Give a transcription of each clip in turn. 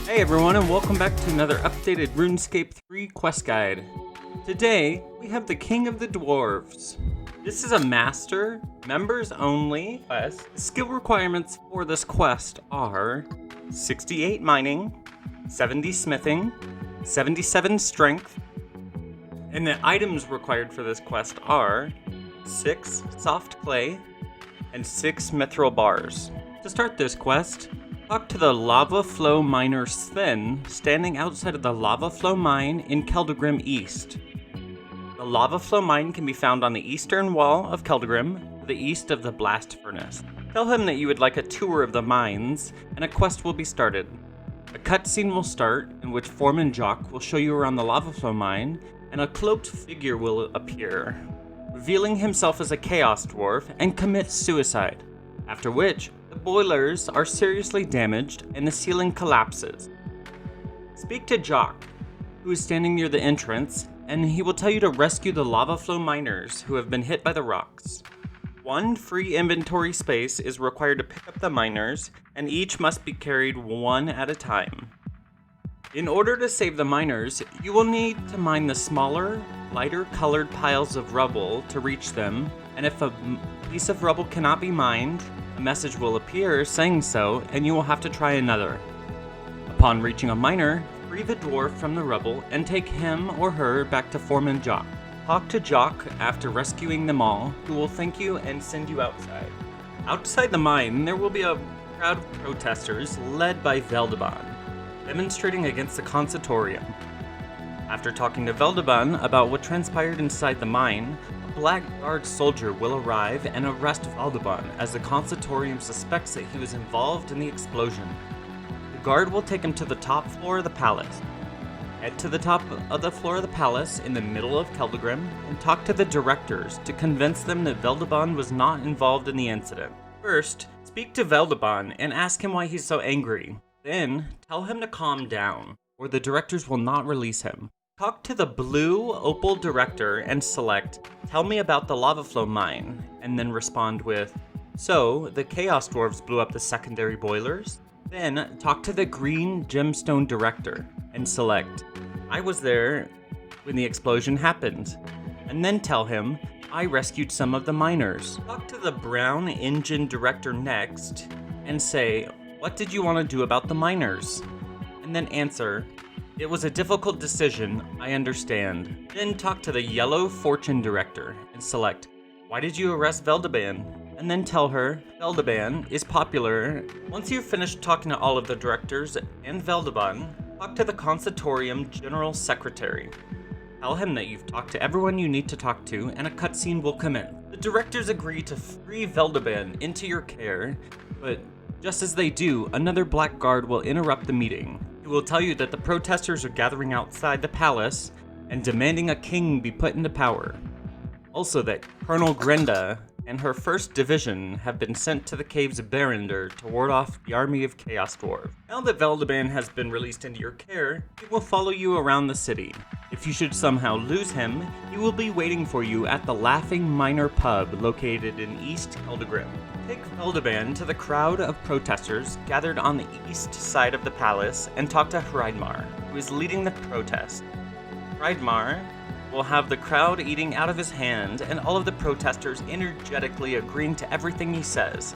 Hey everyone, and welcome back to another updated RuneScape 3 quest guide. Today, we have the King of the Dwarves. This is a master, members only quest. The skill requirements for this quest are 68 mining, 70 smithing, 77 strength, and the items required for this quest are 6 soft clay and 6 mithril bars. To start this quest, talk to the lava flow miner Sven, standing outside of the lava flow mine in Keldagrim East. The lava flow mine can be found on the eastern wall of Keldagrim, to the east of the blast furnace. Tell him that you would like a tour of the mines, and a quest will be started. A cutscene will start, in which Foreman Jock will show you around the lava flow mine, and a cloaked figure will appear, revealing himself as a Chaos Dwarf and commit suicide, after which the boilers are seriously damaged and the ceiling collapses. Speak to Jock, who is standing near the entrance, and he will tell you to rescue the lava flow miners who have been hit by the rocks. 1 free inventory space is required to pick up the miners, and each must be carried 1 at a time. In order to save the miners, you will need to mine the smaller, lighter colored piles of rubble to reach them, and if a piece of rubble cannot be mined, a message will appear saying so, and you will have to try another. Upon reaching a miner, free the dwarf from the rubble and take him or her back to Foreman Jock. Talk to Jock after rescuing them all, who will thank you and send you outside. Outside the mine, there will be a crowd of protesters led by Veldeban, demonstrating against the consortium. After talking to Veldeban about what transpired inside the mine, a Black Guard soldier will arrive and arrest Veldeban as the consortium suspects that he was involved in the explosion. The guard will take him to the top floor of the palace. Head to the top of the floor of the palace in the middle of Keldagrim and talk to the directors to convince them that Veldeban was not involved in the incident. First, speak to Veldeban and ask him why he's so angry. Then, tell him to calm down, or the directors will not release him. Talk to the blue opal director and select, tell me about the lava flow mine, and then respond with, so, the Chaos Dwarves blew up the secondary boilers? Then, talk to the green gemstone director and select, I was there when the explosion happened, and then tell him, I rescued some of the miners. Talk to the brown engine director next and say, what did you want to do about the miners? And then answer, it was a difficult decision, I understand. Then talk to the yellow fortune director and select, why did you arrest Veldeban? And then tell her, Veldeban is popular. Once you've finished talking to all of the directors and Veldeban, talk to the consortium general secretary. Tell him that you've talked to everyone you need to talk to and a cutscene will commence. The directors agree to free Veldeban into your care, but just as they do, another Black Guard will interrupt the meeting. He will tell you that the protesters are gathering outside the palace and demanding a king be put into power. Also that Colonel Grenda and her 1st Division have been sent to the caves of Berinder to ward off the army of Chaos Dwarf. Now that Veldeban has been released into your care, he will follow you around the city. If you should somehow lose him, he will be waiting for you at the Laughing Miner pub located in East Keldagrim. Take Veldeban to the crowd of protesters gathered on the east side of the palace and talk to Hreidmar, who is leading the protest. Hreidmar will have the crowd eating out of his hand and all of the protesters energetically agreeing to everything he says.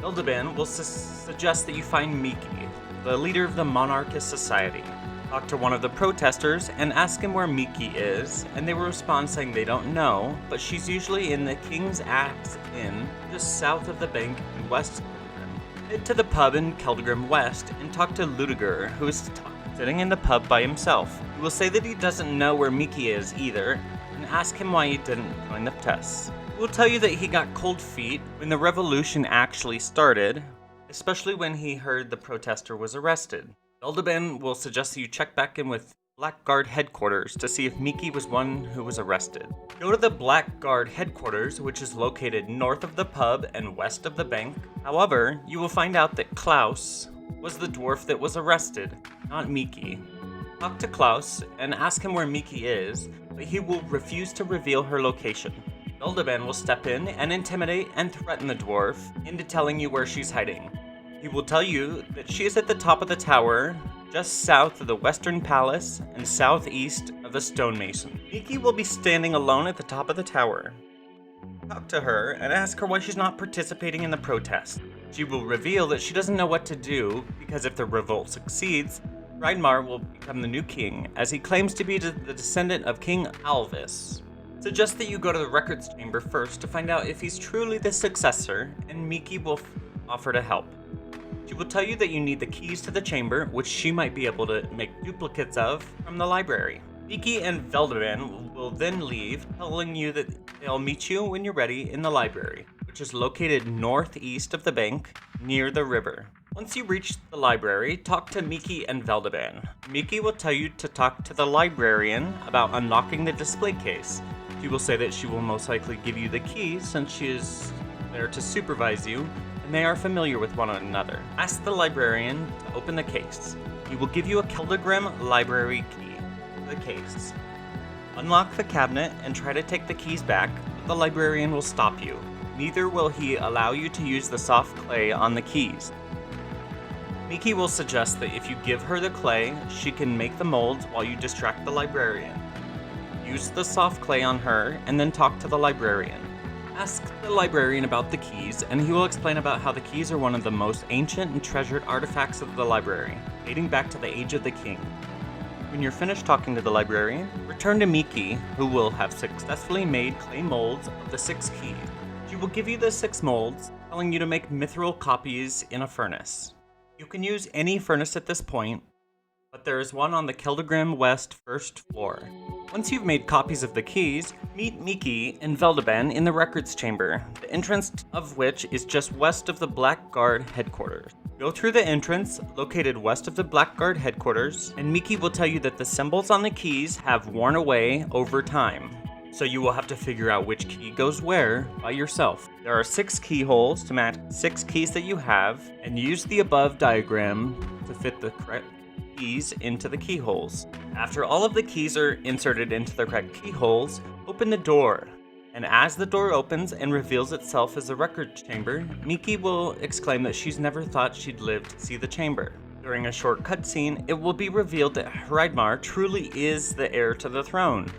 Veldeban will suggest that you find Miki, the leader of the Monarchist Society. Talk to one of the protesters and ask him where Miki is, and they will respond saying they don't know, but she's usually in the King's Axe Inn, just south of the bank in West Keldagrim. Head to the pub in Keldagrim West and talk to Ludiger, who is sitting in the pub by himself. He will say that he doesn't know where Miki is either, and ask him why he didn't join the tests. He will tell you that he got cold feet when the revolution actually started, especially when he heard the protester was arrested. Veldeban will suggest that you check back in with Black Guard headquarters to see if Miki was one who was arrested. Go to the Black Guard headquarters, which is located north of the pub and west of the bank. However, you will find out that Klaus was the dwarf that was arrested, not Miki. Talk to Klaus and ask him where Miki is, but he will refuse to reveal her location. Veldeban will step in and intimidate and threaten the dwarf into telling you where she's hiding. He will tell you that she is at the top of the tower just south of the Western Palace and southeast of the stonemason. Miki will be standing alone at the top of the tower. Talk to her and ask her why she's not participating in the protest. She will reveal that she doesn't know what to do because if the revolt succeeds, Hreidmar will become the new king, as he claims to be the descendant of King Alvis. Suggest that you go to the records chamber first to find out if he's truly the successor, and Miki will offer to help. She will tell you that you need the keys to the chamber, which she might be able to make duplicates of from the library. Miki and Veldeban will then leave, telling you that they'll meet you when you're ready in the library, which is located northeast of the bank, near the river. Once you reach the library, talk to Miki and Veldeban. Miki will tell you to talk to the librarian about unlocking the display case. She will say that she will most likely give you the keys since she is there to supervise you, and they are familiar with one another. Ask the librarian to open the case. He will give you a Keldagrim library key to the case. Unlock the cabinet and try to take the keys back, but the librarian will stop you. Neither will he allow you to use the soft clay on the keys. Miki will suggest that if you give her the clay, she can make the molds while you distract the librarian. Use the soft clay on her and then talk to the librarian. Ask the librarian about the keys, and he will explain about how the keys are one of the most ancient and treasured artifacts of the library, dating back to the age of the king. When you're finished talking to the librarian, return to Miki, who will have successfully made clay molds of the 6 keys. She will give you the 6 molds, telling you to make mithril copies in a furnace. You can use any furnace at this point, but there is one on the Keldagrim West first floor. Once you've made copies of the keys, meet Miki and Veldeban in the records chamber, the entrance of which is just west of the Blackguard headquarters. Go through the entrance, located west of the Blackguard headquarters, and Miki will tell you that the symbols on the keys have worn away over time. So you will have to figure out which key goes where by yourself. There are 6 keyholes to match 6 keys that you have, and use the above diagram to fit the correct keys into the keyholes. After all of the keys are inserted into the correct keyholes, open the door. And as the door opens and reveals itself as a record chamber, Miki will exclaim that she's never thought she'd live to see the chamber. During a short cutscene, it will be revealed that Hreidmar truly is the heir to the throne.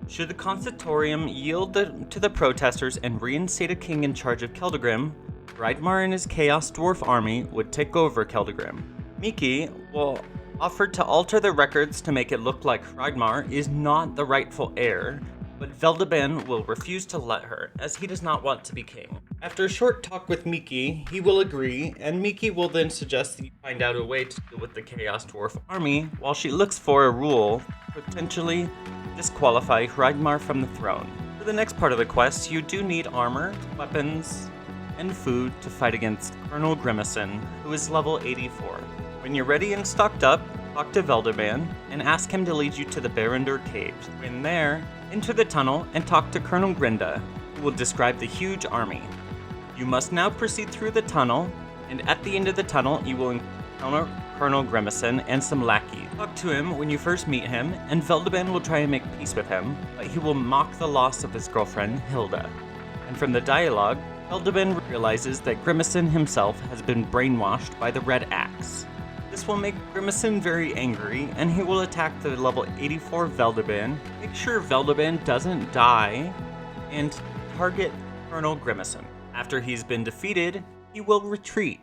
Should the consortium yield to the protesters and reinstate a king in charge of Keldagrim, Hreidmar and his Chaos Dwarf army would take over Keldagrim. Miki will offer to alter the records to make it look like Hreidmar is not the rightful heir, but Veldeban will refuse to let her, as he does not want to be king. After a short talk with Miki, he will agree, and Miki will then suggest that you find out a way to deal with the Chaos Dwarf army while she looks for a rule to potentially disqualify Hreidmar from the throne. For the next part of the quest, you do need armor, weapons, and food to fight against Colonel Grimacin, who is level 84. When you're ready and stocked up, talk to Veldeban and ask him to lead you to the Berinder caves. When there, enter the tunnel and talk to Colonel Grinda, who will describe the huge army. You must now proceed through the tunnel, and at the end of the tunnel, you will encounter Colonel Grimacin and some lackeys. Talk to him when you first meet him, and Veldeban will try and make peace with him, but he will mock the loss of his girlfriend, Hilda. And from the dialogue, Veldeban realizes that Grimacin himself has been brainwashed by the Red Axe. This will make Grimacin very angry, and he will attack the level 84 Veldeban, make sure Veldeban doesn't die, and target Colonel Grimacin. After he's been defeated, he will retreat.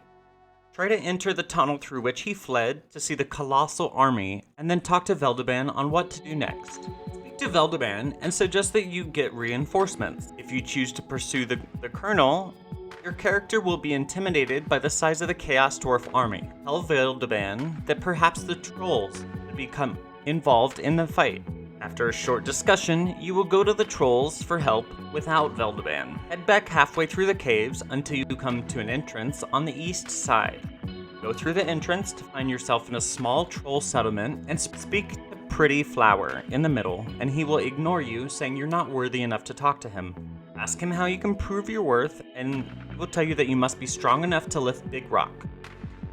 Try to enter the tunnel through which he fled to see the colossal army, and then talk to Veldeban on what to do next. Speak to Veldeban and suggest that you get reinforcements. If you choose to pursue the Colonel, your character will be intimidated by the size of the Chaos Dwarf army. Tell Veldeban that perhaps the trolls will become involved in the fight. After a short discussion, you will go to the trolls for help without Veldeban. Head back halfway through the caves until you come to an entrance on the east side. Go through the entrance to find yourself in a small troll settlement and speak to Pretty Flower in the middle, and he will ignore you, saying you're not worthy enough to talk to him. Ask him how you can prove your worth, and he will tell you that you must be strong enough to lift Big Rock.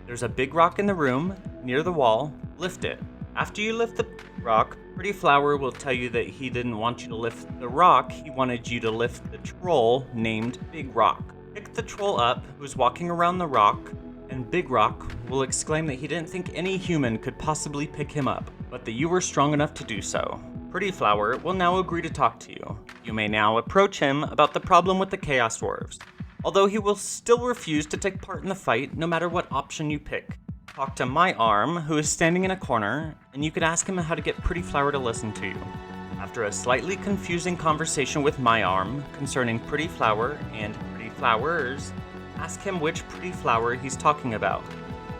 There's a big rock in the room, near the wall. Lift it. After you lift the rock, Pretty Flower will tell you that he didn't want you to lift the rock, he wanted you to lift the troll named Big Rock. Pick the troll up, who's walking around the rock, and Big Rock will exclaim that he didn't think any human could possibly pick him up, but that you were strong enough to do so. Pretty Flower will now agree to talk to you. You may now approach him about the problem with the Chaos Dwarves, although he will still refuse to take part in the fight no matter what option you pick. Talk to My Arm, who is standing in a corner, and you could ask him how to get Pretty Flower to listen to you. After a slightly confusing conversation with My Arm concerning Pretty Flower and Pretty Flowers, ask him which Pretty Flower he's talking about.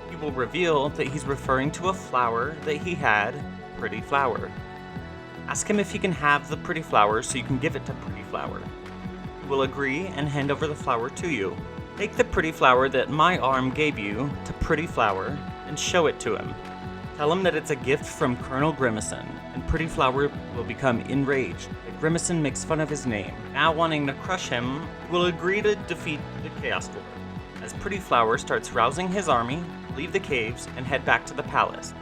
He will reveal that he's referring to a flower that he had, Pretty Flower. Ask him if he can have the Pretty Flower so you can give it to Pretty Flower. He will agree and hand over the flower to you. Take the Pretty Flower that My Arm gave you to Pretty Flower and show it to him. Tell him that it's a gift from Colonel Grimacin, and Pretty Flower will become enraged that Grimacin makes fun of his name. Now wanting to crush him, he will agree to defeat the Chaos Dwarf. As Pretty Flower starts rousing his army, leave the caves and head back to the palace.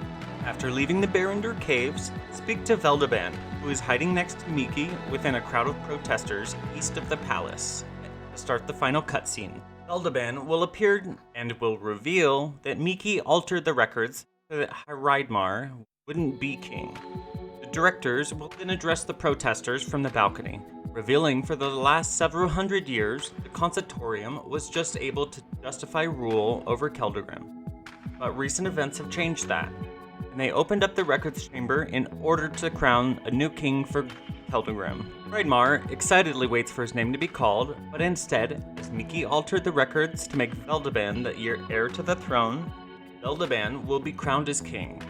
After leaving the Berinder caves, speak to Veldeban, who is hiding next to Miki within a crowd of protesters east of the palace, to start the final cutscene. Veldeban will appear and will reveal that Miki altered the records so that Hreidmar wouldn't be king. The directors will then address the protesters from the balcony, revealing for the last several hundred years the consortium was just able to justify rule over Keldegrim. But recent events have changed that, and they opened up the records chamber in order to crown a new king for Keldegrim. Hreidmar excitedly waits for his name to be called, but instead, as Miki altered the records to make Veldeban the heir to the throne, Veldeban will be crowned as king.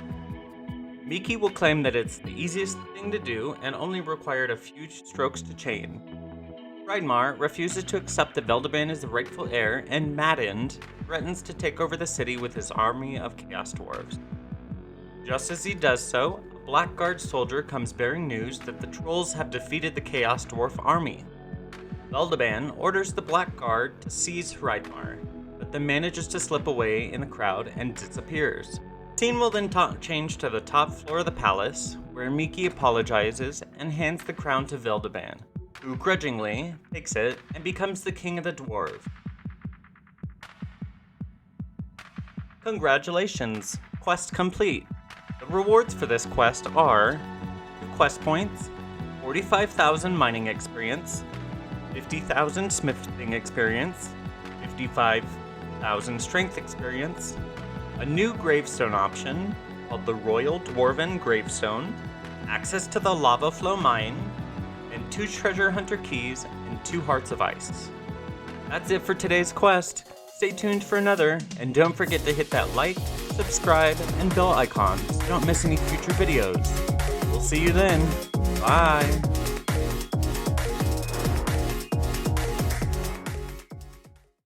Miki will claim that it's the easiest thing to do and only required a few strokes to chain. Hreidmar refuses to accept that Veldeban is the rightful heir and, maddened, threatens to take over the city with his army of Chaos Dwarves. Just as he does so, a Blackguard soldier comes bearing news that the trolls have defeated the Chaos Dwarf army. Veldeban orders the Blackguard to seize Hreidmar, but then manages to slip away in the crowd and disappears. The scene will then change to the top floor of the palace, where Miki apologizes and hands the crown to Veldeban, who grudgingly takes it and becomes the king of the dwarves. Congratulations! Quest complete! The rewards for this quest are 2 quest points, 45,000 mining experience, 50,000 smithing experience, 55,000 strength experience, a new gravestone option called the Royal Dwarven Gravestone, access to the Lava Flow Mine, and 2 treasure hunter keys and 2 hearts of ice. That's it for today's quest. Stay tuned for another, and don't forget to hit that like, subscribe, and bell icon so you don't miss any future videos. We'll see you then. Bye!